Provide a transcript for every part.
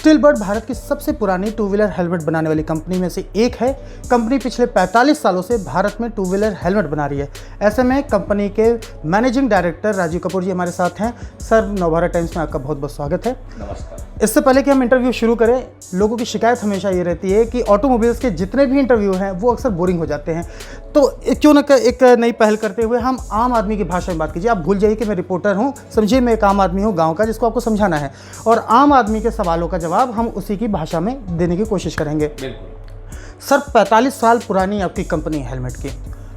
स्टीलबर्ड भारत की सबसे पुरानी टू व्हीलर हेलमेट बनाने वाली कंपनी में से एक है। कंपनी पिछले 45 सालों से भारत में टू व्हीलर हेलमेट बना रही है। ऐसे में कंपनी के मैनेजिंग डायरेक्टर राजीव कपूर जी हमारे साथ हैं। सर, नवभारत टाइम्स में आपका बहुत बहुत स्वागत है। नमस्कार। इससे पहले कि हम इंटरव्यू शुरू करें, लोगों की शिकायत हमेशा ये रहती है कि ऑटोमोबाइल्स के जितने भी इंटरव्यू हैं वो अक्सर बोरिंग हो जाते हैं। तो क्यों ना एक नई पहल करते हुए हम आम आदमी की भाषा में बात कीजिए। आप भूल जाइए कि मैं रिपोर्टर हूँ, समझिए मैं एक आम आदमी हूँ गाँव का, जिसको आपको समझाना है, और आम आदमी के सवालों का जवाब हम उसी की भाषा में देने की कोशिश करेंगे। बिल्कुल सर, 45 साल पुरानी आपकी कंपनी है हेलमेट की।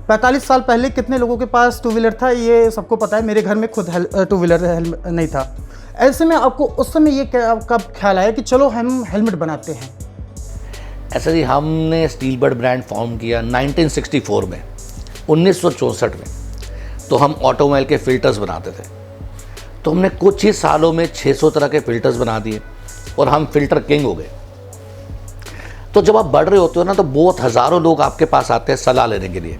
45 साल पहले कितने लोगों के पास टू व्हीलर था ये सबको पता है। मेरे घर में खुद टू व्हीलर नहीं था। ऐसे में आपको उस समय ये कब ख्याल आया कि चलो हम हेलमेट बनाते हैं? ऐसा जी, हमने स्टीलबर्ड ब्रांड फॉर्म किया 1964 में, 1964 में। तो हम ऑटोमोबाइल के फ़िल्टर्स बनाते थे। तो हमने कुछ ही सालों में 600 तरह के फ़िल्टर्स बना दिए और हम फ़िल्टर किंग हो गए। तो जब आप बढ़ रहे होते हो ना, तो बहुत हज़ारों लोग आपके पास आते हैं सलाह लेने के लिए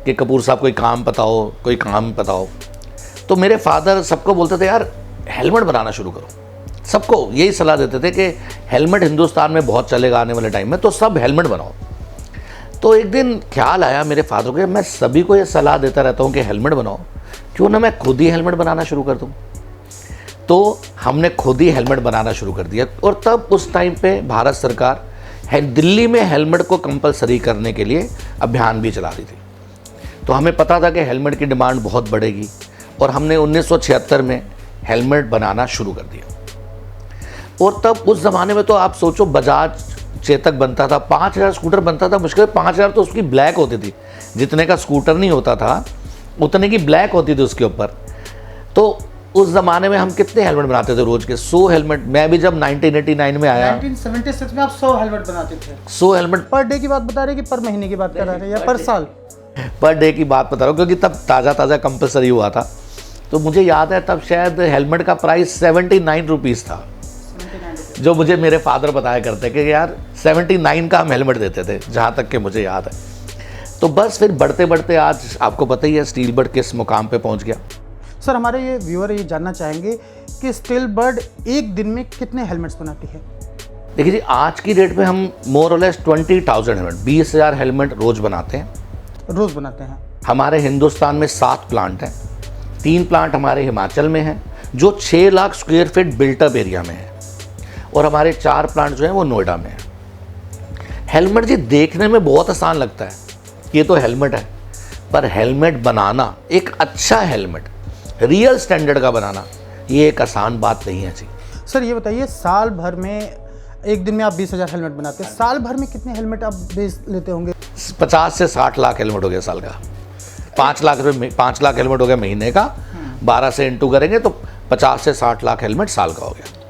कि कपूर साहब कोई काम बताओ, कोई काम बताओ। तो मेरे फादर सबको बोलते थे, यार हेलमेट बनाना शुरू करो। सबको यही सलाह देते थे कि हेलमेट हिंदुस्तान में बहुत चलेगा आने वाले टाइम में, तो सब हेलमेट बनाओ। तो एक दिन ख्याल आया मेरे फादर को, मैं सभी को ये सलाह देता रहता हूँ कि हेलमेट बनाओ, क्यों ना मैं खुद ही हेलमेट बनाना शुरू कर दूँ। तो हमने खुद ही हेलमेट बनाना शुरू कर दिया। और तब उस टाइम पे भारत सरकार दिल्ली में हेलमेट को कंपलसरी करने के लिए अभियान भी चला रही थी। तो हमें पता था कि हेलमेट की डिमांड बहुत बढ़ेगी, और हमने 1976 में हेलमेट बनाना शुरू कर दिया। और तब उस ज़माने में तो आप सोचो, बजाज चेतक बनता था, 5000 स्कूटर बनता था, मुश्किल 5000 तो उसकी ब्लैक होती थी। जितने का स्कूटर नहीं होता था उतने की ब्लैक होती थी उसके ऊपर। तो उस ज़माने में हम कितने हेलमेट बनाते थे रोज़ के? 100 हेलमेट। मैं भी जब 1989 में आया, 1976 में आप 100 हेलमेट बनाते थे। 100 हेलमेट पर डे की बात बता रहे हैं कि पर महीने की बात कर रहे हैं या पर साल? पर डे की बात बता रहा हूँ, क्योंकि तब ताज़ा कंपलसरी हुआ था। तो मुझे याद है तब शायद हेलमेट का प्राइस 79 रुपीज़ था, जो मुझे मेरे फादर बताया करते कि यार 79 का हम हेलमेट देते थे, जहाँ तक कि मुझे याद है। तो बस फिर बढ़ते बढ़ते आज आपको पता ही है स्टीलबर्ड किस मुकाम पे पहुँच गया। सर, हमारे ये व्यूअर ये जानना चाहेंगे कि स्टीलबर्ड एक दिन में कितने हेलमेट्स बनाती है? देखिए जी, आज की डेट में हम मोर और लेस 20,000 हेलमेट, 20,000 हेलमेट रोज़ बनाते हैं। रोज़ बनाते हैं? हमारे हिंदुस्तान में 7 प्लांट हैं। 3 प्लांट हमारे हिमाचल में हैं, जो 6 lakh square feet built up area में है, और हमारे 4 प्लांट जो हैं वो नोएडा में हैं। हेलमेट जी देखने में बहुत आसान लगता है, ये तो हेलमेट है, पर हेलमेट बनाना, एक अच्छा हेलमेट रियल स्टैंडर्ड का बनाना, ये एक आसान बात नहीं है जी। सर, ये बताइए, साल भर में एक दिन में आप 20,000 हेलमेट बनाते हैं, साल भर में कितने हेलमेट आप बेच लेते होंगे? 50 से 60 लाख हेलमेट हो गया साल का। 5 लाख हेलमेट हो गया महीने का, 12 से इंटू करेंगे तो 50 से 60 लाख हेलमेट साल का हो गया।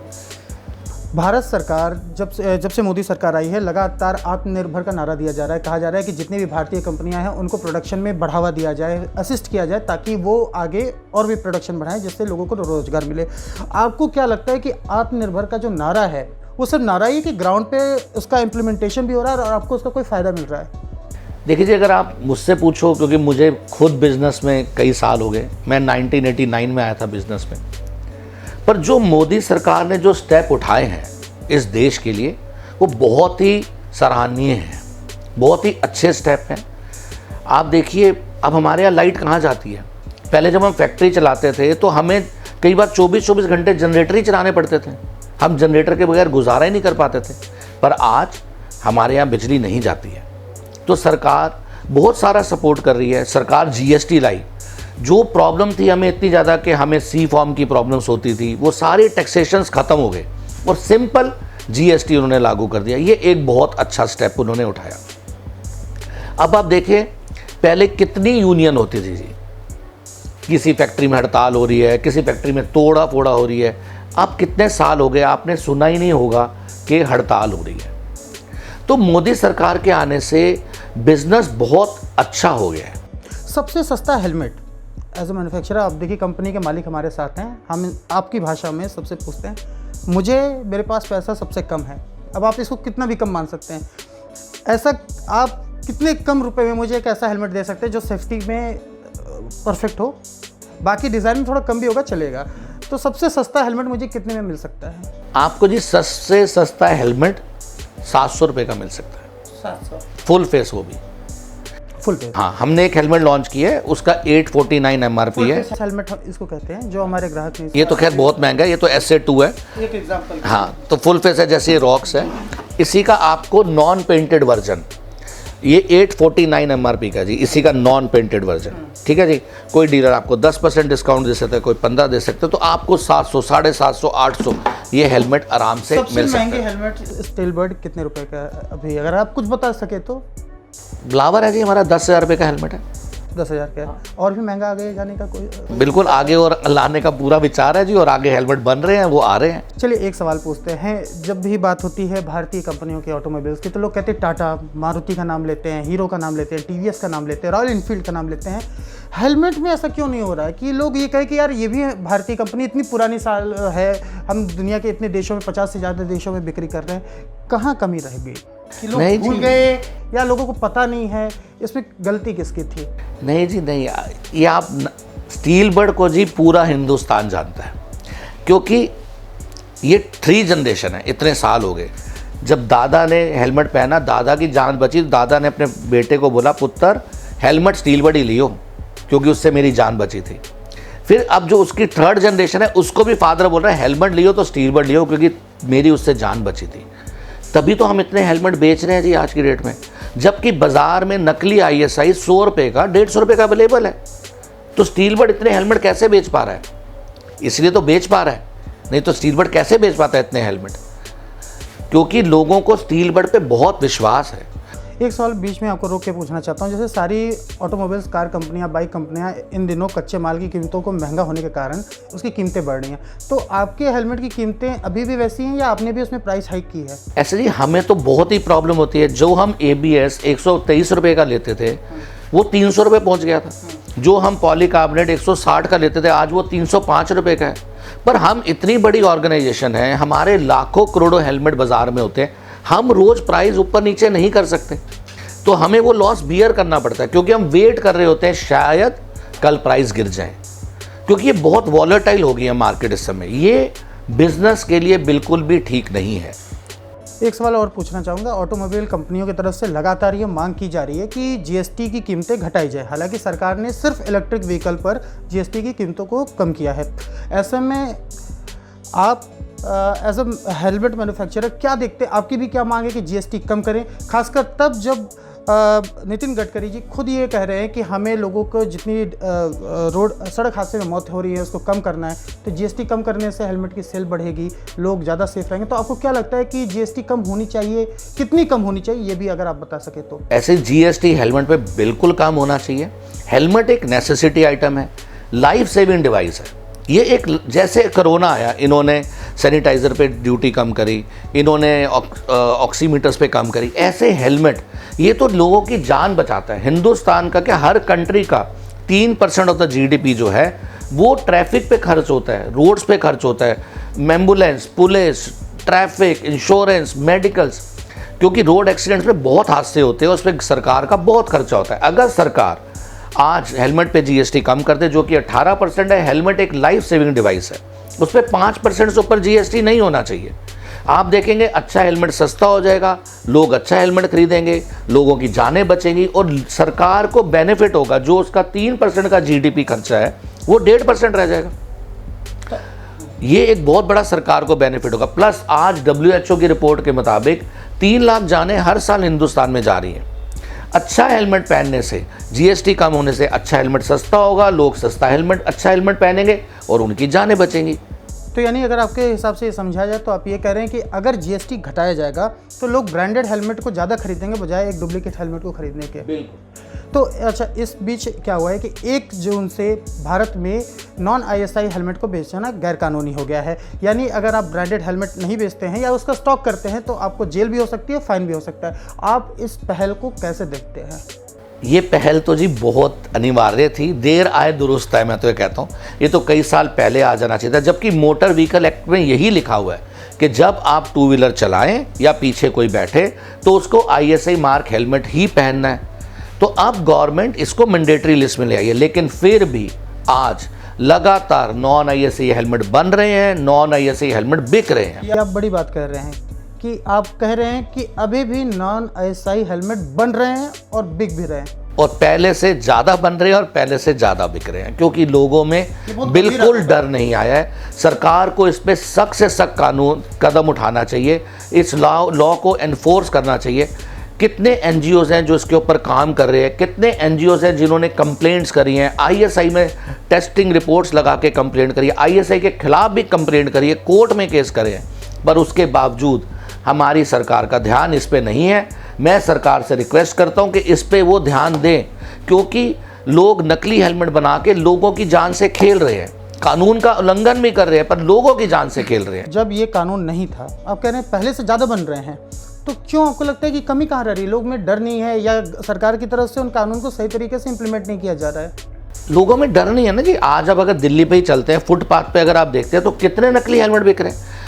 भारत सरकार जब से मोदी सरकार आई है, लगातार आत्मनिर्भर का नारा दिया जा रहा है। कहा जा रहा है कि जितनी भी भारतीय कंपनियां हैं उनको प्रोडक्शन में बढ़ावा दिया जाए, असिस्ट किया जाए, ताकि वो आगे और भी प्रोडक्शन बढ़ाएं, जिससे लोगों को रोजगार मिले। आपको क्या लगता है कि आत्मनिर्भर का जो नारा है वो सिर्फ नारा ही है कि ग्राउंड पे उसका इम्प्लीमेंटेशन भी हो रहा है और आपको उसका कोई फ़ायदा मिल रहा है? देखिए जी, अगर आप मुझसे पूछो, क्योंकि मुझे खुद बिज़नेस में कई साल हो गए, मैं 1989 में आया था बिज़नेस में, पर जो मोदी सरकार ने जो स्टेप उठाए हैं इस देश के लिए, वो बहुत ही सराहनीय हैं, बहुत ही अच्छे स्टेप हैं। आप देखिए, अब हमारे यहाँ लाइट कहाँ जाती है? पहले जब हम फैक्ट्री चलाते थे तो हमें कई बार 24-24 घंटे जनरेटर ही चलाने पड़ते थे। हम जनरेटर के बगैर गुजारा ही नहीं कर पाते थे। पर आज हमारे यहाँ बिजली नहीं जाती है, तो सरकार बहुत सारा सपोर्ट कर रही है। सरकार जीएसटी लाई, जो प्रॉब्लम थी हमें इतनी ज़्यादा कि हमें सी फॉर्म की प्रॉब्लम्स होती थी, वो सारे टैक्सेशंस ख़त्म हो गए और सिंपल जीएसटी उन्होंने लागू कर दिया। ये एक बहुत अच्छा स्टेप उन्होंने उठाया। अब आप देखें, पहले कितनी यूनियन होती थी जी, किसी फैक्ट्री में हड़ताल हो रही है, किसी फैक्ट्री में तोड़ा फोड़ा हो रही है। अब कितने साल हो गए आपने सुना ही नहीं होगा कि हड़ताल हो रही है। तो मोदी सरकार के आने से बिजनेस बहुत अच्छा हो गया है। सबसे सस्ता हेलमेट एज ए मैन्युफैक्चरर, आप देखिए कंपनी के मालिक हमारे साथ हैं, हम आपकी भाषा में सबसे पूछते हैं, मेरे पास पैसा सबसे कम है। अब आप इसको कितना भी कम मान सकते हैं, ऐसा आप कितने कम रुपए में मुझे एक ऐसा हेलमेट दे सकते हैं जो सेफ्टी में परफेक्ट हो, बाकी डिज़ाइन में थोड़ा कम भी होगा चलेगा। तो तो सबसे सस्ता हेलमेट मुझे कितने में मिल सकता है? आपको जी सबसे सस्ता हेलमेट 700 रुपये का मिल सकता है, 700 फुल फेस वो भी। Full face? हाँ, हमने एक हेलमेट लॉन्च किया है, उसका 849 MRP है। हेलमेट इसको कहते हैं जो हमारे ग्राहक ने, ये तो खैर बहुत महंगा है, ये तो SA2 है। एक एग्जांपल। हाँ, तो फुल फेस है, जैसे ये रॉक्स है, इसी का आपको नॉन पेंटेड वर्जन, ये 849 MRP का जी, इसी का नॉन पेंटेड वर्जन, ठीक है जी। कोई डीलर आपको 10% डिस्काउंट दे सकता है, कोई 15 दे सकता है, तो आपको 700, 750, 800 ये हेलमेट आराम से मिल सकता है। सबसे महंगे हेलमेट स्टीलबर्ड कितने रुपए का है अभी, अगर आप कुछ बता सके तो? ब्लावर है जी हमारा 10,000 रुपये का हेलमेट है। 10,000 का है। और भी महंगा आगे जाने का कोई? बिल्कुल, आगे और लाने का पूरा विचार है जी, और आगे हेलमेट बन रहे हैं, वो आ रहे हैं। चलिए एक सवाल पूछते हैं, जब भी बात होती है भारतीय कंपनियों के ऑटोमोबाइल्स की, तो लोग कहते हैं टाटा, मारुति का नाम लेते हैं, हीरो का नाम लेते हैं, TVS का नाम लेते हैं, रॉयल इनफील्ड का नाम लेते हैं। हेलमेट में ऐसा क्यों नहीं हो रहा है कि लोग ये कहें कि यार ये भी भारतीय कंपनी इतनी पुरानी साल है, हम दुनिया के इतने देशों में 50 से ज़्यादा देशों में बिक्री कर रहे हैं, कहाँ कमी रह गई कि लोग भूल गए या लोगों को पता नहीं है? इसमें गलती किसकी थी? नहीं जी नहीं, ये आप स्टील बर्ड को जी पूरा हिंदुस्तान जानता है, क्योंकि ये 3 जनरेशन है, इतने साल हो गए। जब दादा ने हेलमेट पहना, दादा की जान बची, तो दादा ने अपने बेटे को बोला, पुत्र हेलमेट स्टील बर्ड ही लियो, क्योंकि उससे मेरी जान बची थी। फिर अब जो उसकी 3rd जनरेशन है, उसको भी फादर बोल रहा है हेलमेट लियो तो स्टील बर्ड लियो, क्योंकि मेरी उससे जान बची थी। तभी तो हम इतने हेलमेट बेच रहे हैं जी आज की डेट में, जबकि बाजार में नकली ISI 100 रुपये का, 150 रुपये का अवेलेबल है। तो स्टील बर्ड इतने हेलमेट कैसे बेच पा रहा है? इसलिए तो बेच पा रहा है, नहीं तो स्टील बर्ड कैसे बेच पाता है इतने हेलमेट? क्योंकि लोगों को स्टील बर्ड पे बहुत विश्वास है। एक सवाल बीच में आपको रोक के पूछना चाहता हूँ, जैसे सारी ऑटोमोबाइल्स, कार कंपनियां, बाइक कंपनियां इन दिनों कच्चे माल की कीमतों को महंगा होने के कारण उसकी कीमतें बढ़ रही हैं, तो आपके हेलमेट की कीमतें अभी भी वैसी हैं या आपने भी उसमें प्राइस हाइक की है? ऐसे जी हमें तो बहुत ही प्रॉब्लम होती है। जो हम ABS 123 रुपये का लेते थे, वो 300 रुपये पहुँच गया था। जो हम पॉलीकार्बोनेट 160 का लेते थे, आज वो 305 रुपये का है। पर हम इतनी बड़ी ऑर्गेनाइजेशन है, हमारे लाखों करोड़ों हेलमेट बाजार में होते हैं, हम रोज़ प्राइस ऊपर नीचे नहीं कर सकते, तो हमें वो लॉस बियर करना पड़ता है, क्योंकि हम वेट कर रहे होते हैं शायद कल प्राइस गिर जाए, क्योंकि ये बहुत वॉलेटाइल हो गई है मार्केट इस समय। ये बिजनेस के लिए बिल्कुल भी ठीक नहीं है। एक सवाल और पूछना चाहूँगा, ऑटोमोबाइल कंपनियों की तरफ से लगातार ये मांग की जा रही है कि GST की कीमतें घटाई जाए। हालांकि सरकार ने सिर्फ इलेक्ट्रिक व्हीकल पर GST की कीमतों को कम किया है। ऐसे में आप एज अ हेलमेट मैन्युफैक्चरर क्या देखते हैं, आपकी भी क्या मांग है कि GST कम करें, खासकर तब जब नितिन गडकरी जी खुद ये कह रहे हैं कि हमें लोगों को जितनी रोड सड़क हादसे में मौत हो रही है उसको कम करना है, तो GST कम करने से हेलमेट की सेल बढ़ेगी, लोग ज़्यादा सेफ रहेंगे। तो आपको क्या लगता है कि GST कम होनी चाहिए, कितनी कम होनी चाहिए, ये भी अगर आप बता सके तो? ऐसे GST हेलमेट पे बिल्कुल कम होना चाहिए। हेलमेट एक नेसेसिटी आइटम है, लाइफ सेविंग डिवाइस है। ये एक, जैसे कोरोना आया, इन्होंने सैनिटाइज़र पे ड्यूटी कम करी, इन्होंने ऑक्सीमीटर्स पे कम करी, ऐसे हेलमेट ये तो लोगों की जान बचाता है। हिंदुस्तान का क्या, हर कंट्री का 3% ऑफ द GDP जो है वो ट्रैफिक पे खर्च होता है, रोड्स पे खर्च होता है, ambulance, police, traffic, insurance, medicals, क्योंकि रोड एक्सीडेंट्स में बहुत हादसे होते हैं, उस पर सरकार का बहुत खर्चा होता है। अगर सरकार आज हेलमेट पे GST कम कर दे, जो कि 18% है, हेलमेट एक लाइफ सेविंग डिवाइस है, उस पर 5% से ऊपर GST नहीं होना चाहिए। आप देखेंगे अच्छा हेलमेट सस्ता हो जाएगा, लोग अच्छा हेलमेट खरीदेंगे, लोगों की जानें बचेंगी और सरकार को बेनिफिट होगा। जो उसका 3% का GDP खर्चा है वो 1.5% रह जाएगा। ये एक बहुत बड़ा सरकार को बेनिफिट होगा। प्लस आज WHO की रिपोर्ट के मुताबिक 3 लाख जानें हर साल हिंदुस्तान में जा रही हैं। अच्छा हेलमेट पहनने से, GST कम होने से अच्छा हेलमेट सस्ता होगा, लोग सस्ता हेलमेट, अच्छा हेलमेट पहनेंगे और उनकी जानें बचेंगी। तो यानी अगर आपके हिसाब से ये समझा जाए तो आप ये कह रहे हैं कि अगर GST घटाया जाएगा तो लोग ब्रांडेड हेलमेट को ज़्यादा खरीदेंगे बजाय एक डुप्लीकेट हेलमेट को खरीदने के। बिल्कुल। तो अच्छा, इस बीच क्या हुआ है कि 1 जून से भारत में नॉन ISI हेलमेट को बेचना गैर कानूनी हो गया है। यानी अगर आप ब्रांडेड हेलमेट नहीं बेचते हैं या उसका स्टॉक करते हैं तो आपको जेल भी हो सकती है, फाइन भी हो सकता है। आप इस पहल को कैसे देखते हैं? ये पहल तो जी बहुत अनिवार्य थी, देर आए दुरुस्त है, मैं तो ये कहता हूँ। ये तो कई साल पहले आ जाना चाहिए था, जबकि मोटर व्हीकल एक्ट में यही लिखा हुआ है कि जब आप 2 व्हीलर चलाएं या पीछे कोई बैठे तो उसको ISI मार्क हेलमेट ही पहनना है। तो अब गवर्नमेंट इसको मैंडेटरी लिस्ट में ले आई है, लेकिन फिर भी आज लगातार नॉन ISI हेलमेट बन रहे हैं, नॉन ISI हेलमेट बिक रहे हैं। ये आप बड़ी बात कर रहे हैं कि आप कह रहे हैं कि अभी भी नॉन ISI हेलमेट बन रहे हैं और बिक भी रहे हैं, और पहले से ज़्यादा बन रहे हैं और पहले से ज़्यादा बिक रहे हैं, क्योंकि लोगों में बिल्कुल डर नहीं आया है। सरकार को इस पे सख्त से सख्त कानून कदम उठाना चाहिए, इस लॉ को एनफोर्स करना चाहिए। कितने NGOs हैं जो इसके ऊपर काम कर रहे हैं, कितने NGOs हैं जिन्होंने कंप्लेंट्स करी हैं, ISI में टेस्टिंग रिपोर्ट्स लगा के कंप्लेंट करी है, ISI के खिलाफ भी कंप्लेंट करी है, कोर्ट में केस करे हैं, पर उसके बावजूद हमारी सरकार का ध्यान इस पे नहीं है। मैं सरकार से रिक्वेस्ट करता हूं कि इस पे वो ध्यान दें, क्योंकि लोग नकली हेलमेट बना के लोगों की जान से खेल रहे हैं, कानून का उल्लंघन भी कर रहे हैं, पर लोगों की जान से खेल रहे हैं। जब ये कानून नहीं था, आप कह रहे हैं पहले से ज़्यादा बन रहे हैं, तो क्यों आपको लगता है कि कमी कहाँ रह रही है? लोग में डर नहीं है या सरकार की तरफ से उन कानून को सही तरीके से इम्प्लीमेंट नहीं किया जा रहा है? लोगों में डर नहीं है ना जी। आज अब अगर दिल्ली पे ही चलते हैं, फुटपाथ पे अगर आप देखते हैं तो कितने नकली हेलमेट बिक रहे हैं।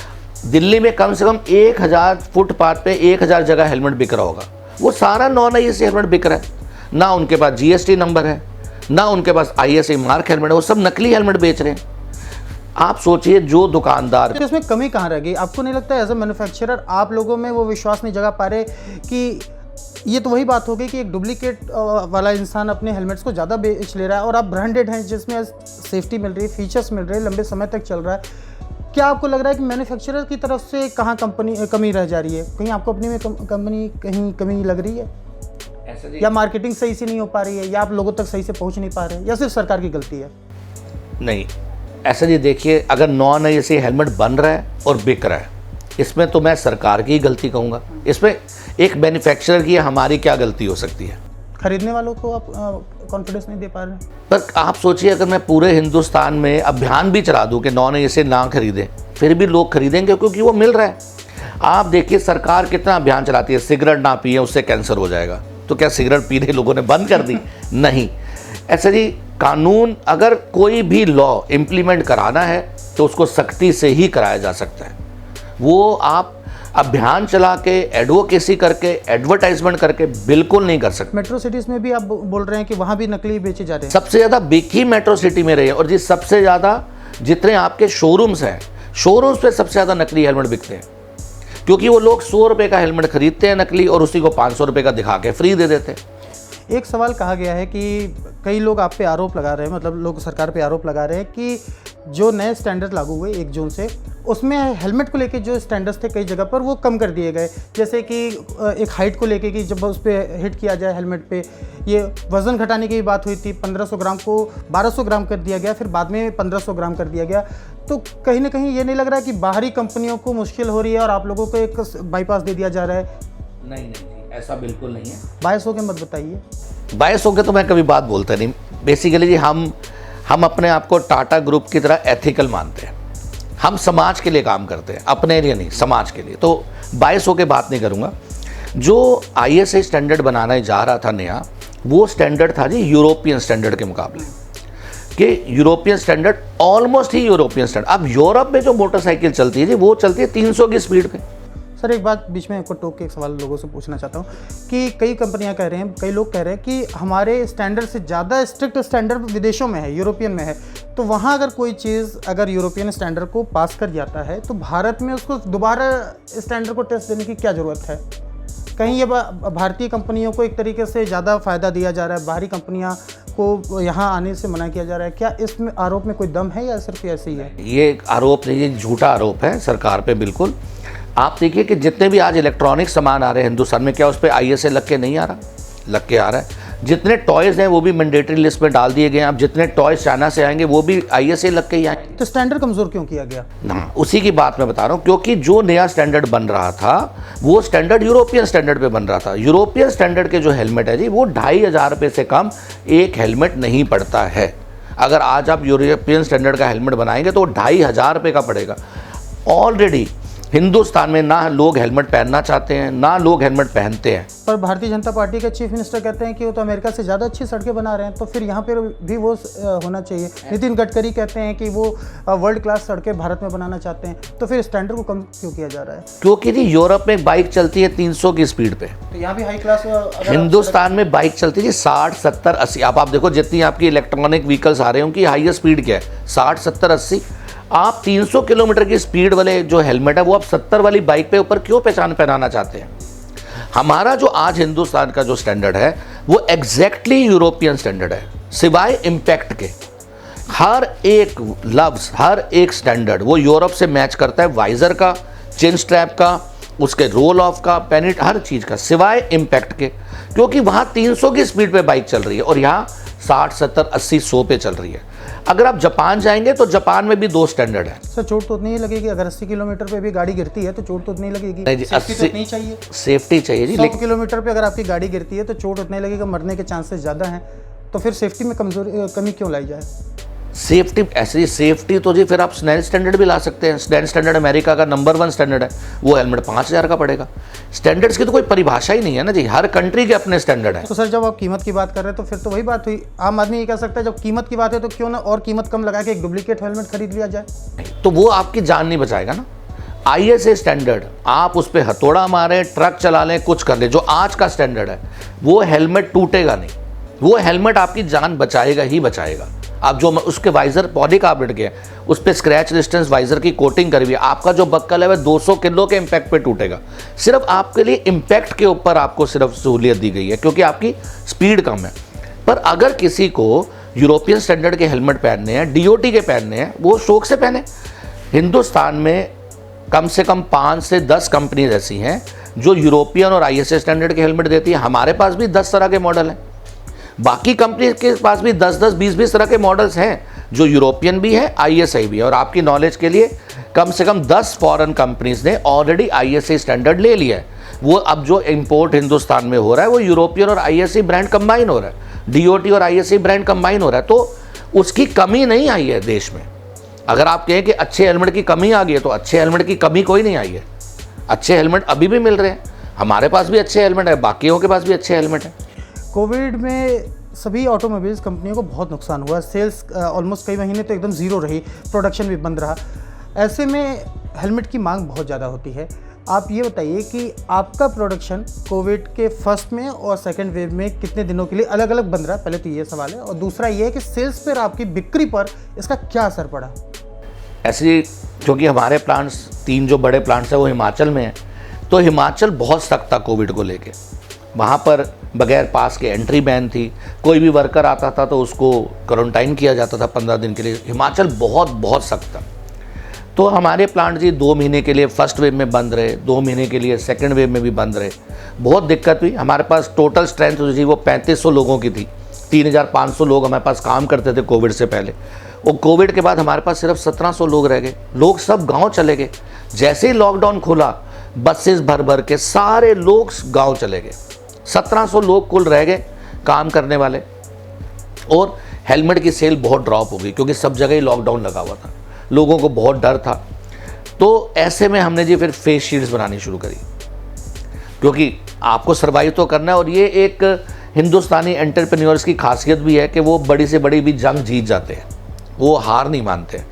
दिल्ली में कम से कम 1000 फुटपाथ पे 1000 जगह हेलमेट बिक रहा होगा, वो सारा नॉन ISI हेलमेट बिक रहा है। ना उनके पास GST नंबर है, ना उनके पास ISI मार्क हेलमेट है, वो सब नकली हेलमेट बेच रहे हैं। आप सोचिए जो दुकानदार, तो इसमें कमी कहाँ रह गई? आपको नहीं लगता एज ए मैन्युफैक्चरर आप लोगों में वो विश्वास नहीं जगा पा रहे कि ये तो वही बात हो गई कि एक डुप्लीकेट वाला इंसान अपने हेलमेट्स को ज़्यादा बेच ले रहा है और आप ब्रांडेड हैं जिसमें सेफ्टी मिल रही है, फीचर्स मिल रहे हैं, लंबे समय तक चल रहा है। क्या आपको लग रहा है कि मैन्युफैक्चरर की तरफ से कहाँ कमी रह जा रही है? कहीं आपको अपनी में कंपनी कहीं कमी लग रही है, या मार्केटिंग सही से नहीं हो पा रही है, या आप लोगों तक सही से पहुँच नहीं पा रहे हैं, या सिर्फ सरकार की गलती है? नहीं, ऐसा जी देखिए, अगर नॉन ISI हेलमेट बन रहा है और बिक रहा है, इसमें तो मैं सरकार की ही गलती कहूँगा। इसमें एक मैन्युफैक्चरर की हमारी क्या गलती हो सकती है? खरीदने वालों को आप कॉन्फिडेंस नहीं दे पा रहे हैं। पर आप सोचिए, अगर मैं पूरे हिंदुस्तान में अभियान भी चला दूं कि नॉन ISI ना खरीदें, फिर भी लोग खरीदेंगे क्योंकि वो मिल रहा है। आप देखिए सरकार कितना अभियान चलाती है, सिगरेट ना पिए उससे कैंसर हो जाएगा, तो क्या सिगरेट पीने लोगों ने बंद कर दी? नहीं। ऐसा जी, कानून अगर कोई भी लॉ इम्प्लीमेंट कराना है तो उसको सख्ती से ही कराया जा सकता है। वो आप अभियान चला के, एडवोकेसी करके, एडवर्टाइजमेंट करके बिल्कुल नहीं कर सकते। मेट्रो सिटीज़ में भी आप बोल रहे हैं कि वहाँ भी नकली बेचे जा रहे हैं। सबसे ज़्यादा बिक ही मेट्रो सिटी में रही है, और जिस सबसे ज़्यादा जितने आपके शोरूम्स हैं, शोरूम्स पे सबसे ज़्यादा नकली हेलमेट बिकते हैं, क्योंकि वो लोग 100 रुपये का हेलमेट खरीदते हैं नकली और उसी को 500 रुपये का दिखा के फ्री दे देते हैं। एक सवाल कहा गया है कि कई लोग आप पे आरोप लगा रहे हैं, मतलब लोग सरकार पे आरोप लगा रहे हैं कि जो नए स्टैंडर्ड लागू हुए 1 जून से, उसमें हेलमेट को लेके जो स्टैंडर्ड्स थे कई जगह पर वो कम कर दिए गए। जैसे कि एक हाइट को लेके कि जब उस पर हिट किया जाए हेलमेट पे, ये वज़न घटाने की भी बात हुई थी, 1500 ग्राम को 1200 ग्राम कर दिया गया, फिर बाद में 1500 ग्राम कर दिया गया। तो कहीं ना कहीं ये नहीं लग रहा है कि बाहरी कंपनियों को मुश्किल हो रही है और आप लोगों को एक बाईपास दे दिया जा रहा है? नहीं, ऐसा बिल्कुल नहीं है। बायस होकर मत बताइए। बायस होकर तो मैं कभी बात बोलता नहीं। बेसिकली जी हम अपने आप को टाटा ग्रुप की तरह एथिकल मानते हैं। हम समाज के लिए काम करते हैं, अपने लिए नहीं, समाज के लिए। तो बायस होकर बात नहीं करूँगा। जो ISI स्टैंडर्ड बनाने जा रहा था नया, वो स्टैंडर्ड था जी यूरोपियन स्टैंडर्ड के मुकाबले, कि यूरोपियन स्टैंडर्ड ऑलमोस्ट ही यूरोपियन स्टैंडर्ड। अब यूरोप में जो मोटरसाइकिल चलती है जी, वो चलती है 300 की स्पीड पे। सर एक बात बीच में आपको टोक के एक सवाल लोगों से पूछना चाहता हूँ कि कई कंपनियां कह रहे हैं, कई लोग कह रहे हैं कि हमारे स्टैंडर्ड से ज़्यादा स्ट्रिक्ट स्टैंडर्ड विदेशों में है, यूरोपियन में है। तो वहाँ अगर कोई चीज़ अगर यूरोपियन स्टैंडर्ड को पास कर जाता है तो भारत में उसको दोबारा स्टैंडर्ड को टेस्ट देने की क्या ज़रूरत है? कहीं ये भारतीय कंपनियों को एक तरीके से ज़्यादा फ़ायदा दिया जा रहा है, बाहरी कंपनियाँ को यहाँ आने से मना किया जा रहा है? क्या इसमें आरोप में कोई दम है या सिर्फ ऐसे ही है? ये आरोप नहीं, ये झूठा आरोप है सरकार पे बिल्कुल। आप देखिए कि जितने भी आज इलेक्ट्रॉनिक सामान आ रहे हैं हिंदुस्तान में, क्या उस पर ISI लग के नहीं आ रहा? लग के आ रहा है। जितने टॉयज़ हैं वो भी मैंडेटरी लिस्ट में डाल दिए गए हैं। अब जितने टॉयज़ चाइना से आएंगे वो भी ISI लग के ही आएंगे। तो स्टैंडर्ड कमज़ोर क्यों किया गया? ना, उसी की बात मैं बता रहा हूँ, क्योंकि जो नया स्टैंडर्ड बन रहा था वो स्टैंडर्ड यूरोपियन स्टैंडर्ड पे बन रहा था। यूरोपियन स्टैंडर्ड के जो हेलमेट है जी, वो 2500 रुपये से कम एक हेलमेट नहीं पड़ता है। अगर आज आप यूरोपियन स्टैंडर्ड का हेलमेट बनाएंगे तो 2500 रुपये का पड़ेगा। ऑलरेडी हिंदुस्तान में ना लोग हेलमेट पहनना चाहते हैं, ना लोग हेलमेट पहनते हैं। पर भारतीय जनता पार्टी के चीफ मिनिस्टर कहते हैं कि वो तो अमेरिका से ज़्यादा अच्छी सड़कें बना रहे हैं, तो फिर यहाँ पर भी वो होना चाहिए। नितिन गडकरी कहते हैं कि वो वर्ल्ड क्लास सड़कें भारत में बनाना चाहते हैं, तो फिर स्टैंडर्ड को कम क्यों किया जा रहा है? क्योंकि जी यूरोप में बाइक चलती है 300 की स्पीड पे, तो यहाँ भी हाई क्लास। हिंदुस्तान में बाइक चलती है जी 60, 70, 80। आप देखो जितनी आपकी इलेक्ट्रॉनिक व्हीकल्स आ रहे हैं उनकी हाईएस्ट स्पीड क्या है, 60, 70, 80। आप 300 किलोमीटर की स्पीड वाले जो हेलमेट है वो आप 70 वाली बाइक पे ऊपर क्यों पहनाना चाहते हैं? हमारा जो आज हिंदुस्तान का जो स्टैंडर्ड है वो एग्जैक्टली यूरोपियन स्टैंडर्ड है, सिवाय इम्पैक्ट के। हर एक लफ्ज़, हर एक स्टैंडर्ड वो यूरोप से मैच करता है, वाइजर का, चिन स्ट्रैप का, उसके रोल ऑफ का, पेनिट, हर चीज़ का, सिवाय इम्पैक्ट के। क्योंकि वहाँ 300 की स्पीड पे बाइक चल रही है और यहाँ 60, 70, 80, 100 पे चल रही है। अगर आप जापान जाएंगे तो जापान में भी 2 स्टैंडर्ड है। सर चोट तो नहीं लगेगी? अगर 80 किलोमीटर पे भी गाड़ी गिरती है तो चोट तो नहीं लगेगी? नहीं जी, सेफ्टी तो नहीं चाहिए? सेफ्टी चाहिए जी, 100 किलोमीटर पे अगर आपकी गाड़ी गिरती है तो चोट उतने लगेगा, मरने के चांसेस ज़्यादा हैं, तो फिर सेफ्टी में कमी क्यों लाई जाए? सेफ्टी ऐसी सेफ्टी तो जी फिर आप स्नैन स्टैंडर्ड भी ला सकते हैं। स्नैन स्टैंडर्ड अमेरिका का नंबर 1 स्टैंडर्ड है, वो हेलमेट 5000 का पड़ेगा। स्टैंडर्ड्स की तो कोई परिभाषा ही नहीं है ना जी, हर कंट्री के अपने स्टैंडर्ड है। तो सर जब आप कीमत की बात कर रहे हैं तो फिर तो वही बात हुई, आम आदमी ये कह सकता है जब कीमत की बात है तो क्यों ना और कीमत कम लगा के एक डुप्लीकेट हेलमेट खरीद लिया जाए? तो वो आपकी जान नहीं बचाएगा ना। ISA स्टैंडर्ड, आप उस पर हथौड़ा मारें, ट्रक चला लें, कुछ कर लें, जो आज का स्टैंडर्ड है वो हेलमेट टूटेगा नहीं, वो हेलमेट आपकी जान बचाएगा ही बचाएगा। आप जो उसके वाइजर पौधे का अपडेट किया, उस पर स्क्रैच रेजिस्टेंस वाइजर की कोटिंग करी हुई है, आपका जो बक्कल है वह 200 किलो के इम्पैक्ट पे टूटेगा। सिर्फ आपके लिए इम्पैक्ट के ऊपर आपको सिर्फ सहूलियत दी गई है क्योंकि आपकी स्पीड कम है। पर अगर किसी को यूरोपियन स्टैंडर्ड के हेलमेट पहनने हैं, DOT के पहनने हैं, वो शौक से पहने। हिंदुस्तान में कम से कम 5 से 10 कंपनीज ऐसी हैं जो यूरोपियन और ISA स्टैंडर्ड के हेलमेट देती है। हमारे पास भी 10 तरह के मॉडल हैं, बाकी कंपनी के पास भी 10-10, 20-20 तरह के मॉडल्स हैं जो यूरोपियन भी है, ISA भी है। और आपकी नॉलेज के लिए कम से कम 10 फॉरेन कंपनीज ने ऑलरेडी ISA स्टैंडर्ड ले लिया है। वो अब जो इंपोर्ट हिंदुस्तान में हो रहा है वो यूरोपियन और ISA ब्रांड कंबाइन हो रहा है, DOT और ISA ब्रांड कंबाइन हो रहा है। तो उसकी कमी नहीं आई है देश में। अगर आप कहें कि अच्छे हेलमेट की कमी आ गई है तो अच्छे हेलमेट की कमी कोई नहीं आई है। अच्छे हेलमेट अभी भी मिल रहे हैं, हमारे पास भी अच्छे हेलमेट है, बाकियों के पास भी अच्छे हेलमेट है। कोविड में सभी ऑटोमोबाइल्स कंपनियों को बहुत नुकसान हुआ, सेल्स ऑलमोस्ट कई महीने तो एकदम ज़ीरो रही, प्रोडक्शन भी बंद रहा। ऐसे में हेलमेट की मांग बहुत ज़्यादा होती है। आप ये बताइए कि आपका प्रोडक्शन कोविड के फर्स्ट में और सेकंड वेव में कितने दिनों के लिए अलग अलग बंद रहा? पहले तो ये सवाल है, और दूसरा ये है कि सेल्स पर, आपकी बिक्री पर इसका क्या असर पड़ा? ऐसे क्योंकि हमारे प्लांट्स 3 जो बड़े प्लांट्स हैं वो हिमाचल में हैं, तो हिमाचल बहुत सख्त था कोविड को लेके। वहाँ पर बगैर पास के एंट्री बैन थी, कोई भी वर्कर आता था तो उसको क्वारंटाइन किया जाता था 15 दिन के लिए। हिमाचल बहुत सख्त था। तो हमारे प्लांट जी 2 महीने के लिए फर्स्ट वेव में बंद रहे, 2 महीने के लिए सेकंड वेव में भी बंद रहे। बहुत दिक्कत हुई। हमारे पास टोटल स्ट्रेंथ जो थी वो 3500 लोगों की थी। 3500 लोग हमारे पास काम करते थे कोविड से पहले, और कोविड के बाद हमारे पास सिर्फ 1700 लोग रह गए। लोग सब गांव चले गए। जैसे ही लॉकडाउन खुला, बसेस भर भर के सारे लोग गांव चले गए। 1700 लोग कुल रह गए काम करने वाले, और हेलमेट की सेल बहुत ड्रॉप हो गई क्योंकि सब जगह ही लॉकडाउन लगा हुआ था, लोगों को बहुत डर था। तो ऐसे में हमने जी फिर फेस शील्ड्स बनानी शुरू करी, क्योंकि आपको सर्वाइव तो करना है। और ये एक हिंदुस्तानी एंटरप्रेन्योर्स की खासियत भी है कि वो बड़ी से बड़ी भी जंग जीत जाते हैं, वो हार नहीं मानते।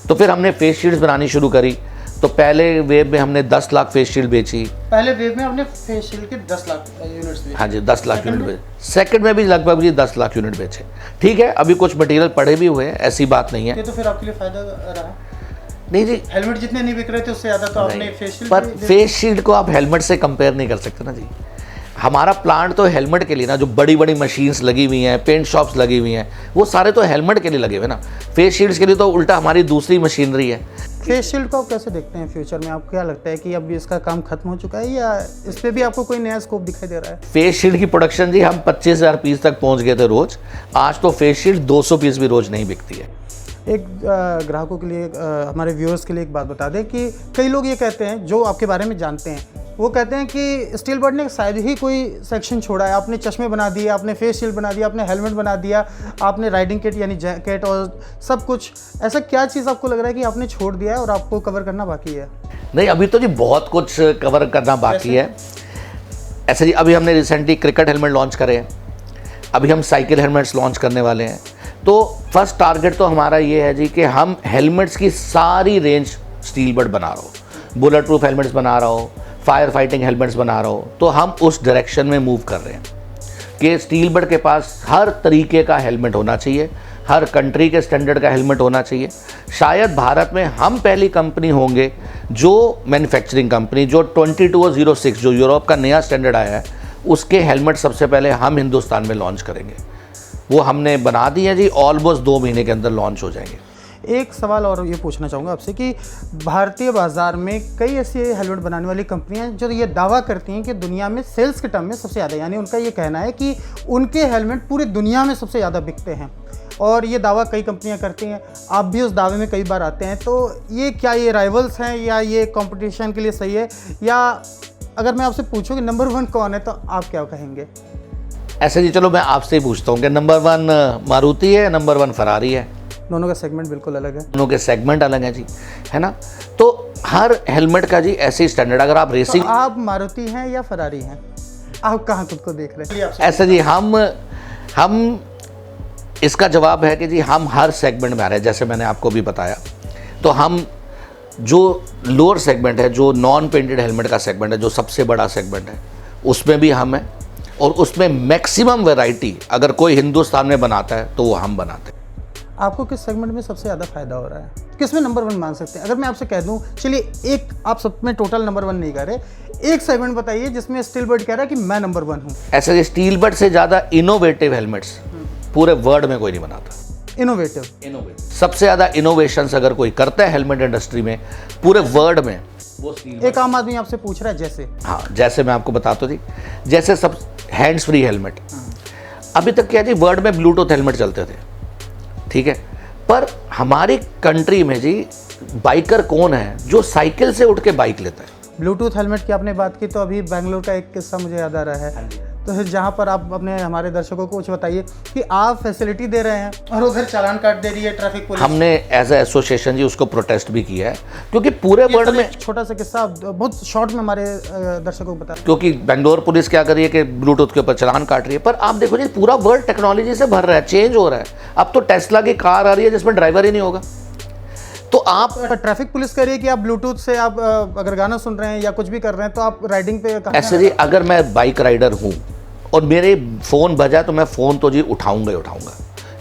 तो फिर हमने फेस शील्ड्स बनानी शुरू करी। तो पहले वेव में हमने 10 लाख फेस शील्ड बेची। पहले वेव में हमने फेस शील्ड के 10 लाख यूनिट्स बेचे। हाँ जी, 10 लाख यूनिट बेचे। सेकंड में भी लगभग जी 10 लाख यूनिट बेचे। ठीक है, अभी कुछ मटेरियल पड़े भी हुए हैं, ऐसी बात नहीं है। ये तो फिर आपके लिए फायदा रहा। नहीं जी, हेलमेट जितने नहीं बिक रहे थे उससे ज़्यादा तो आपने फेस शील्ड। पर फेस शील्ड को आप हेलमेट से कंपेयर नहीं कर सकते ना जी। हमारा प्लांट तो हेलमेट के लिए ना, जो बड़ी बड़ी मशीन्स लगी हुई हैं, पेंट शॉप्स लगी हुई हैं, वो सारे तो हेलमेट के लिए लगे हुए ना। फेस शील्ड्स के लिए तो उल्टा हमारी दूसरी मशीनरी है। फेस शील्ड को आप कैसे देखते हैं फ्यूचर में? आपको क्या लगता है कि अब इसका काम खत्म हो चुका है या इस पर भी आपको कोई नया स्कोप दिखाई दे रहा है? फेस शील्ड की प्रोडक्शन जी हम 25,000 पीस तक पहुंच गए थे रोज। आज तो फेस शील्ड 200 पीस भी रोज नहीं बिकती है। एक ग्राहकों के लिए, हमारे व्यूअर्स के लिए एक बात बता दें कि कई लोग ये कहते हैं, जो आपके बारे में जानते हैं, वो कहते हैं कि स्टील बर्ड ने शायद ही कोई सेक्शन छोड़ा है। आपने चश्मे बना दिए, आपने फेस शील्ड बना दिया, आपने हेलमेट बना दिया, आपने राइडिंग किट यानी जैकेट और सब कुछ। ऐसा क्या चीज़ आपको लग रहा है कि आपने छोड़ दिया है और आपको कवर करना बाकी है? नहीं, अभी तो जी बहुत कुछ कवर करना बाकी है। ऐसे जी अभी हमने रिसेंटली क्रिकेट हेलमेट लॉन्च करे हैं, अभी हम साइकिल हेलमेट्स लॉन्च करने वाले हैं। तो फर्स्ट टारगेट तो हमारा ये है जी कि हम हेलमेट्स की सारी रेंज स्टील बर्ड बना रहा हो, बुलेट प्रूफ हेलमेट्स बना रहा हो, फायर फाइटिंग हेलमेट्स बना रहा हो। तो हम उस डायरेक्शन में मूव कर रहे हैं कि स्टील बर्ड के पास हर तरीके का हेलमेट होना चाहिए, हर कंट्री के स्टैंडर्ड का हेलमेट होना चाहिए। शायद भारत में हम पहली कंपनी होंगे जो मैन्युफैक्चरिंग कंपनी जो 2206 जो यूरोप का नया स्टैंडर्ड आया है उसके हेलमेट सबसे पहले हम हिंदुस्तान में लॉन्च करेंगे। वो हमने बना दी है जी, ऑलमोस्ट 2 महीने के अंदर लॉन्च हो जाएंगे। एक सवाल और ये पूछना चाहूँगा आपसे कि भारतीय बाज़ार में कई ऐसी हेलमेट बनाने वाली कंपनियां हैं जो ये दावा करती हैं कि दुनिया में सेल्स के टर्म में सबसे ज़्यादा, यानी उनका ये कहना है कि उनके हेलमेट पूरी दुनिया में सबसे ज़्यादा बिकते हैं, और ये दावा कई कंपनियां करती हैं। आप भी उस दावे में कई बार आते हैं। तो ये क्या ये राइवल्स हैं या ये कंपटीशन के लिए सही है, या अगर मैं आपसे पूछूं कि नंबर 1 कौन है तो आप क्या कहेंगे? ऐसे जी चलो मैं आपसे ही पूछता हूँ कि नंबर 1 मारुति है, नंबर 1 फरारी है? दोनों का सेगमेंट बिल्कुल अलग है। दोनों के सेगमेंट अलग हैं जी, है ना। तो हर हेलमेट का जी ऐसे ही स्टैंडर्ड, अगर आप रेसिंग तो आप मारुति हैं या फरारी हैं? आप कहाँ खुद को देख रहे हैं? ऐसे जी हम इसका जवाब है कि जी हम हर सेगमेंट में आ रहे हैं। जैसे मैंने आपको भी बताया, तो हम जो लोअर सेगमेंट है, जो नॉन पेंटेड हेलमेट का सेगमेंट है, जो सबसे बड़ा सेगमेंट है, उसमें भी हम हैं, और उसमें मैक्सिमम वैरायटी अगर कोई हिंदुस्तान में बनाता है तो वो हम बनाते हैं। आपको किस सेगमेंट में सबसे ज़्यादा फायदा हो रहा है? किस में नंबर 1 मान सकते हैं? अगर मैं आपसे कह दूं, चलिए एक, आप सब में टोटल नंबर 1 नहीं कह रहे, एक सेगमेंट बताइए जिसमें स्टील बर्ड कह रहा है कि मैं नंबर 1 हूं। ऐसे स्टील बर्ड से ज़्यादा इनोवेटिव हेलमेट्स पूरे वर्ल्ड में कोई नहीं बनाता। इनोवेटिव सबसे ज़्यादा इनोवेशंस अगर कोई करता है हेलमेट इंडस्ट्री में पूरे वर्ल्ड में, वो स्टील। एक आम आदमी आपसे पूछ रहा है जैसे, हाँ, जैसे मैं आपको बताता हूँ जी, जैसे सब हैंड्स फ्री हेलमेट, अभी तक क्या जी वर्ल्ड में ब्लूटूथ हेलमेट चलते थे, ठीक है, पर हमारी कंट्री में जी बाइकर कौन है जो साइकिल से उठ के बाइक लेता है? ब्लूटूथ हेलमेट की आपने बात की तो अभी बेंगलोर का एक किस्सा मुझे याद आ रहा है। तो जहाँ पर आप अपने हमारे दर्शकों को कुछ बताइए कि आप फैसिलिटी दे रहे हैं और उधर चालान काट दे रही है ट्रैफिक पुलिस। हमने एज ए एसोसिएशन जी उसको प्रोटेस्ट भी किया है, क्योंकि पूरे वर्ल्ड में, छोटा सा किस्सा बहुत शॉर्ट में हमारे दर्शकों को बता, क्योंकि बेंगलोर पुलिस क्या कर रही है कि ब्लूटूथ के ऊपर चालान काट रही है, पर आप देखो जी पूरा वर्ल्ड टेक्नोलॉजी से भर रहा है, चेंज हो रहा है। अब तो टेस्ला की कार आ रही है जिसमें ड्राइवर ही नहीं होगा। तो आप ट्रैफिक पुलिस कह रही है कि आप ब्लूटूथ से आप अगर गाना सुन रहे हैं या कुछ भी कर रहे हैं तो आप राइडिंग पे ऐसे जी अगर मैं बाइक राइडर हूँ और मेरे फ़ोन बजा तो मैं फ़ोन तो जी उठाऊंगा ही उठाऊंगा,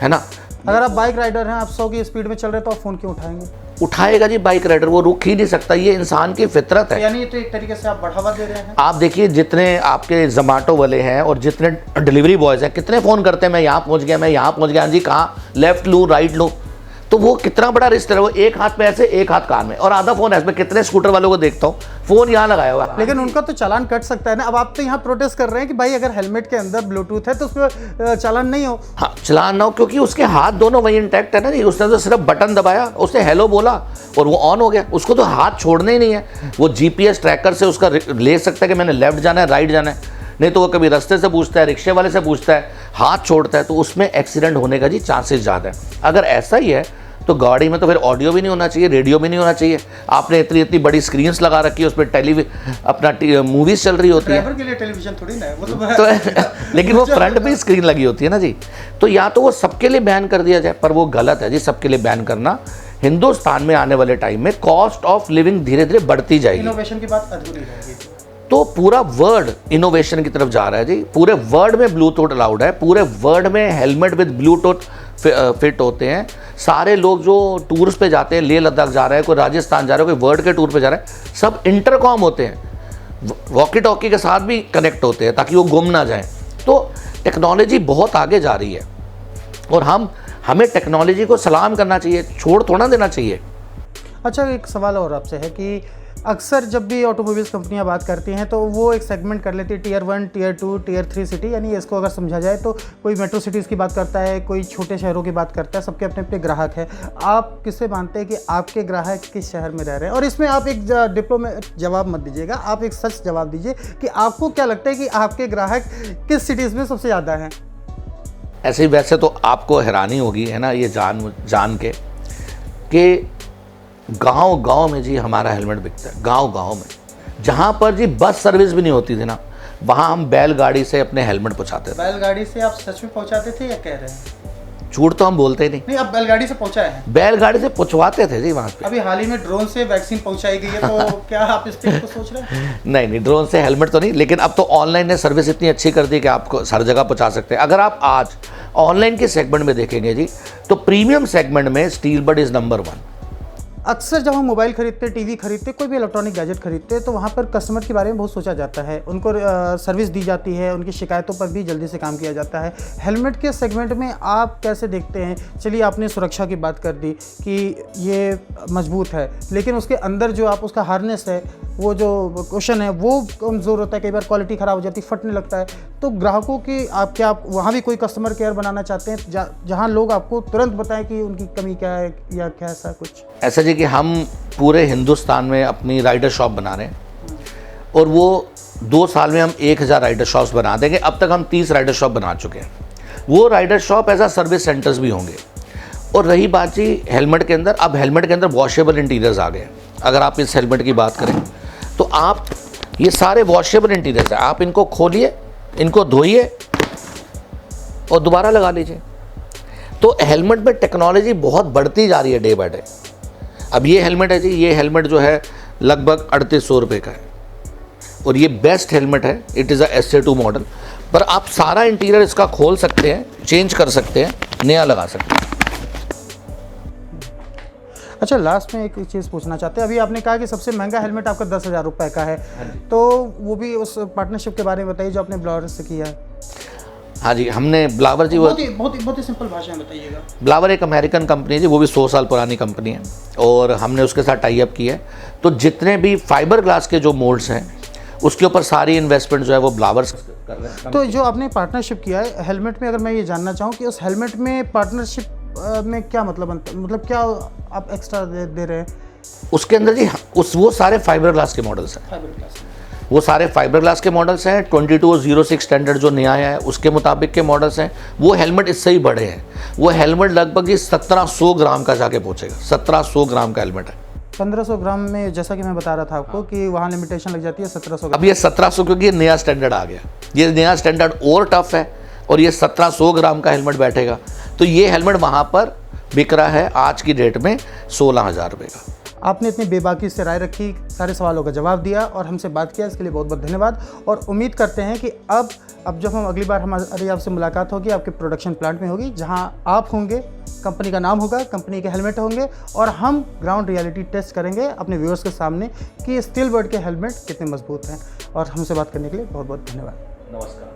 है ना। अगर आप बाइक राइडर हैं, आप 100 की स्पीड में चल रहे हैं तो आप फ़ोन क्यों उठाएंगे? उठाएगा जी बाइक राइडर, वो रुक ही नहीं सकता, ये इंसान की फितरत है। यानी तो एक तरीके से आप बढ़ावा दे रहे हैं। आप देखिए जितने आपके जोमेटो वाले हैं और जितने डिलीवरी बॉयज़ हैं, कितने फ़ोन करते हैं, मैं यहाँ पहुँच गया, मैं यहाँ पहुँच गया, हाँ जी कहाँ, लेफ्ट लूँ राइट लूँ, तो वो कितना बड़ा रिस्क है। वो एक हाथ में ऐसे, एक हाथ कान में, और आधा फ़ोन ऐसे। मैं कितने स्कूटर वालों को देखता हूँ फ़ोन यहाँ लगाया हुआ, लेकिन उनका तो चालान कट सकता है ना। अब आप तो यहाँ प्रोटेस्ट कर रहे हैं कि भाई अगर हेलमेट के अंदर ब्लूटूथ है तो उस पर चालान नहीं हो। हाँ, चालान ना हो, क्योंकि उसके हाथ दोनों वही इंटैक्ट है ना जी। उसने तो सिर्फ बटन दबाया, उसने हेलो बोला और वो ऑन हो गया, उसको तो हाथ छोड़ने ही नहीं है। वो GPS ट्रैकर से उसका ले सकता है कि मैंने लेफ्ट जाना है, राइट जाना है, नहीं तो वो कभी रास्ते से पूछता है, रिक्शे वाले से पूछता है, हाथ छोड़ता है, तो उसमें एक्सीडेंट होने का जी चांसेस ज़्यादा है। अगर ऐसा ही है तो गाड़ी में तो फिर ऑडियो भी नहीं होना चाहिए, रेडियो भी नहीं होना चाहिए। आपने इतनी इतनी बड़ी स्क्रीन्स लगा रखी है, उस पर अपना मूवीज़ चल रही होती है, ड्राइवर के लिए टेलीविजन थोड़ी ना है वो तो लेकिन वो फ्रंट पे स्क्रीन लगी होती है ना जी। तो या तो वो सबके लिए बैन कर दिया जाए, पर वो गलत है जी सबके लिए बैन करना। हिंदुस्तान में आने वाले टाइम में कॉस्ट ऑफ लिविंग धीरे धीरे बढ़ती जाएगी, इनोवेशन की बात अधूरी रहेगी। तो पूरा वर्ल्ड इनोवेशन की तरफ जा रहा है जी। पूरे वर्ल्ड में ब्लूटूथ अलाउड है, पूरे वर्ल्ड में हेलमेट विद ब्लूटूथ फिट होते हैं। सारे लोग जो टूर्स पे जाते हैं, लेह लद्दाख जा रहे हैं, कोई राजस्थान जा रहा है, कोई वर्ल्ड के टूर पे जा रहा है, सब इंटरकॉम होते हैं, वॉकी टॉकी के साथ भी कनेक्ट होते हैं ताकि वो गुम ना जाएं। तो टेक्नोलॉजी बहुत आगे जा रही है और हमें टेक्नोलॉजी को सलाम करना चाहिए, छोड़ थोड़ा देना चाहिए। अच्छा, एक सवाल और आपसे है कि अक्सर जब भी ऑटोमोबाइल्स कंपनियां बात करती हैं तो वो एक सेगमेंट कर लेती है टियर 1, टियर 2, टियर 3 सिटी, यानी इसको अगर समझा जाए तो कोई मेट्रो सिटीज़ की बात करता है, कोई छोटे शहरों की बात करता है, सबके अपने अपने ग्राहक है। आप किससे मानते हैं कि आपके ग्राहक किस शहर में रह रहे हैं? और इसमें आप एक डिप्लोमेट जवाब मत दीजिएगा, आप एक सच जवाब दीजिए कि आपको क्या लगता है कि आपके ग्राहक किस सिटीज़ में सबसे ज़्यादा हैं? ऐसे ही वैसे तो आपको हैरानी होगी, है ना, ये जान के कि गांव में जी हमारा हेलमेट बिकता है। गांव में जहां पर जी बस सर्विस भी नहीं होती थी ना, वहां हम बैलगाड़ी से अपने हेलमेट पहुंचाते थे। बैलगाड़ी से आप सच में पहुंचाते थे या कह रहे हैं? झूठ तो हम बोलते ही नहीं। नहीं, आप बैलगाड़ी से पहुंचाए हैं? बैलगाड़ी से पहुंचवाते थे जी वहां पे। अभी हाल ही में ड्रोन से वैक्सीन पहुंचाई गई है, तो क्या आप इस पे कुछ सोच रहे हैं? नहीं, ड्रोन से हेलमेट तो नहीं, लेकिन अब तो ऑनलाइन ने सर्विस इतनी अच्छी कर दी कि आपको हर जगह पहुंचा सकते हैं। अगर आप आज ऑनलाइन के सेगमेंट में देखेंगे जी, तो प्रीमियम सेगमेंट में स्टील बड इज नंबर 1। अक्सर जब हम मोबाइल खरीदते, टीवी खरीदते, कोई भी इलेक्ट्रॉनिक गैजेट खरीदते हैं तो वहाँ पर कस्टमर के बारे में बहुत सोचा जाता है, उनको सर्विस दी जाती है, उनकी शिकायतों पर भी जल्दी से काम किया जाता है। हेलमेट के सेगमेंट में आप कैसे देखते हैं? चलिए, आपने सुरक्षा की बात कर दी कि ये मजबूत है, लेकिन उसके अंदर जो आप उसका हार्नेस है, वो जो क्वेश्चन है वो कमज़ोर होता है, कई बार क्वालिटी ख़राब हो जाती है, फटने लगता है। तो ग्राहकों की आप वहाँ भी कोई कस्टमर केयर बनाना चाहते हैं जहाँ लोग आपको तुरंत बताएं कि उनकी कमी क्या है या क्या ऐसा कुछ? ऐसा जी कि हम पूरे हिंदुस्तान में अपनी राइडर शॉप बना रहे हैं और वो 2 साल में हम 1000 राइडर शॉप्स बना देंगे। अब तक हम 30 राइडर शॉप बना चुके हैं। वो rider shop as service centres भी होंगे। और रही बात जी हेलमेट के अंदर, अब हेलमेट के अंदर वॉशेबल इंटीरियर्स आ गए। अगर आप इस हेलमेट की बात करें तो आप ये सारे वॉशेबल इंटीरियर्स हैं, आप इनको खोलिए, इनको धोइए और दोबारा लगा लीजिए। तो हेलमेट में टेक्नोलॉजी बहुत बढ़ती जा रही है डे बाय डे। अब ये हेलमेट है जी, ये हेलमेट जो है लगभग 3800 रुपये का है और ये बेस्ट हेलमेट है। It is a SA2 model, पर आप सारा इंटीरियर इसका खोल सकते हैं, चेंज कर सकते हैं, नया लगा सकते हैं। अच्छा, लास्ट में एक चीज़ पूछना चाहते हैं। अभी आपने कहा कि सबसे महंगा हेलमेट आपका 10,000 रुपये का है, तो वो भी उस पार्टनरशिप के बारे में बताइए जो आपने ब्लावर से किया है। हाँ जी, हमने ब्लावर जी, बहुत ही सिंपल भाषा में बताइएगा। ब्लावर एक अमेरिकन कंपनी है जी, वो भी 100 साल पुरानी कंपनी है और हमने उसके साथ टाई अप किया है। तो जितने भी फाइबर ग्लास के जो मोल्ड्स हैं उसके ऊपर सारी इन्वेस्टमेंट जो है वो ब्लावर्स कर रहे हैं। तो जो आपने पार्टनरशिप किया है हेलमेट में, अगर मैं ये जानना चाहूँ कि उस हेलमेट में पार्टनरशिप में क्या मतलब क्या आप एक्स्ट्रा दे रहे हैं उसके अंदर जी? वो सारे फाइबर ग्लास के मॉडल्स हैं। वो सारे फाइबर ग्लास के मॉडल्स हैं। 2206 स्टैंडर्ड जो नया है उसके मुताबिक के मॉडल्स हैं। वो हेलमेट इससे ही बड़े हैं। वो हेलमेट लगभग जी 1700 ग्राम का जाके पहुंचेगा। 1700 ग्राम का हेलमेट है। 1500 ग्राम में, जैसा कि मैं बता रहा था आपको कि वहाँ लिमिटेशन लग जाती है 1700 अब ये 1700 क्योंकि ये नया स्टैंडर्ड आ गया, ये नया स्टैंडर्ड और टफ है और ये 1700 ग्राम का हेलमेट बैठेगा। तो ये हेलमेट वहाँ पर बिक रहा है आज की डेट में 16,000 रुपये का। आपने इतनी बेबाकी से राय रखी, सारे सवालों का जवाब दिया और हमसे बात किया, इसके लिए बहुत बहुत धन्यवाद। और उम्मीद करते हैं कि अब जब हम अगली बार हमारी आपसे मुलाकात होगी, आपके प्रोडक्शन प्लांट में होगी, जहां आप होंगे, कंपनी का नाम होगा, कंपनी के हेलमेट होंगे और हम ग्राउंड रियलिटी टेस्ट करेंगे अपने व्यूअर्स के सामने कि स्टील बर्ड के हेलमेट कितने मजबूत हैं। और हमसे बात करने के लिए बहुत बहुत धन्यवाद। नमस्कार।